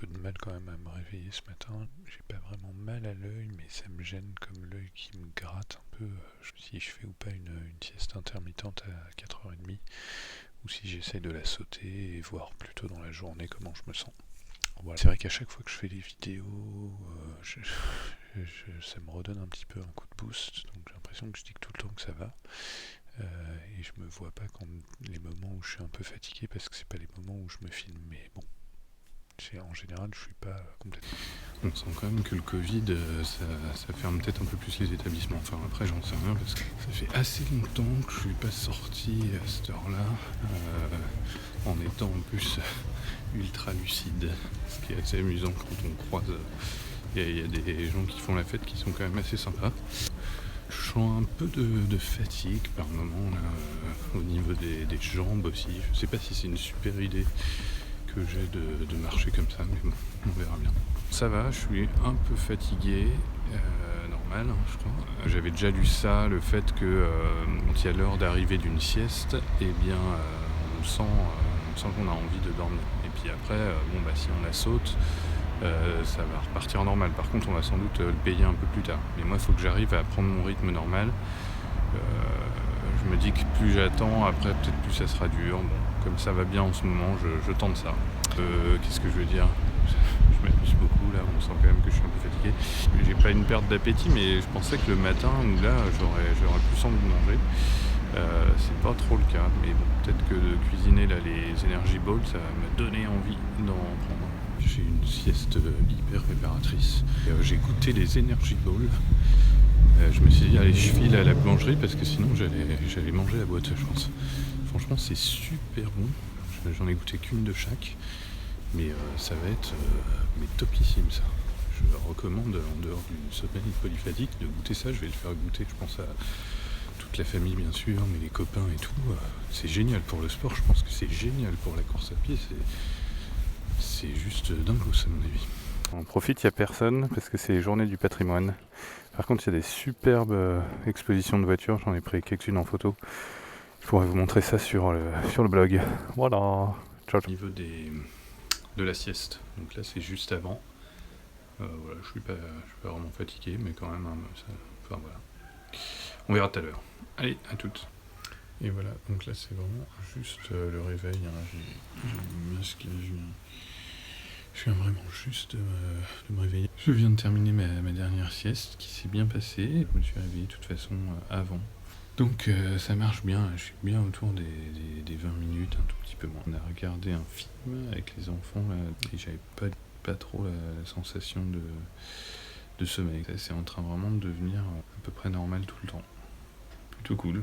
peu de mal quand même à me réveiller ce matin. J'ai pas vraiment mal à l'œil, mais ça me gêne comme l'œil qui me gratte un peu. Si je fais ou pas une sieste intermittente à 4h30, ou si j'essaie de la sauter et voir plutôt dans la journée comment je me sens. Voilà. C'est vrai qu'à chaque fois que je fais les vidéos, ça me redonne un petit peu un coup de boost, donc j'ai l'impression que je dis que tout le temps que ça va. Et je me vois pas quand les moments où je suis un peu fatigué, parce que c'est pas les moments où je me filme, mais bon, en général je suis pas complètement. On sent quand même que le Covid, ça ferme peut-être un peu plus les établissements. Enfin après j'en sais rien parce que ça fait assez longtemps que je suis pas sorti à cette heure-là, en étant en plus ultra lucide, ce qui est assez amusant quand on croise. Il y a des gens qui font la fête qui sont quand même assez sympas. Je sens un peu de fatigue par moment là, au niveau des jambes aussi. Je sais pas si c'est une super idée que j'ai de marcher comme ça, mais bon, on verra bien. Ça va, je suis un peu fatigué, normal, hein, je crois. J'avais déjà lu ça, le fait que quand il y a l'heure d'arrivée d'une sieste, eh bien on sent qu'on a envie de dormir. Et puis après, si on la saute, ça va repartir normal. Par contre, on va sans doute le payer un peu plus tard. Mais moi, il faut que j'arrive à prendre mon rythme normal. Je me dis que plus j'attends, après peut-être plus ça sera dur. Bon, comme ça va bien en ce moment, je tente ça. Qu'est-ce que je veux dire ? Je m'amuse beaucoup là, on sent quand même que je suis un peu fatigué. J'ai pas une perte d'appétit, mais je pensais que le matin ou là j'aurais plus envie de manger. C'est pas trop le cas, mais bon, peut-être que de cuisiner là les Energy Balls, ça va me donner envie d'en prendre. J'ai une sieste hyper réparatrice. J'ai goûté les Energy Balls. Je me suis dit, allez, je file à la boulangerie parce que sinon j'allais manger la boîte, je pense. Franchement, c'est super bon. J'en ai goûté qu'une de chaque. Mais ça va être topissime ça. Je recommande, en dehors du sommeil polyphasique, de goûter ça. Je vais le faire goûter, je pense, à toute la famille bien sûr, mais les copains et tout. C'est génial pour le sport, je pense que c'est génial pour la course à pied. C'est juste dingos à mon avis. On profite, il n'y a personne parce que c'est les journées du patrimoine. Par contre, il y a des superbes expositions de voitures, j'en ai pris quelques-unes en photo. Je pourrais vous montrer ça sur le blog. Voilà. Ciao. Au niveau de la sieste, donc là c'est juste avant. Voilà, je suis pas vraiment fatigué, mais quand même, voilà. On verra tout à l'heure. Allez, à toutes. Et voilà, donc là c'est vraiment juste le réveil. Hein. J'ai mis le masque, je viens vraiment juste de me réveiller. Je viens de terminer ma dernière sieste qui s'est bien passée. Je me suis réveillé de toute façon avant. Donc ça marche bien, je suis bien autour des 20 minutes, un tout petit peu moins. On a regardé un film avec les enfants là, et j'avais pas trop la sensation de sommeil. C'est en train vraiment de devenir à peu près normal tout le temps. Plutôt cool.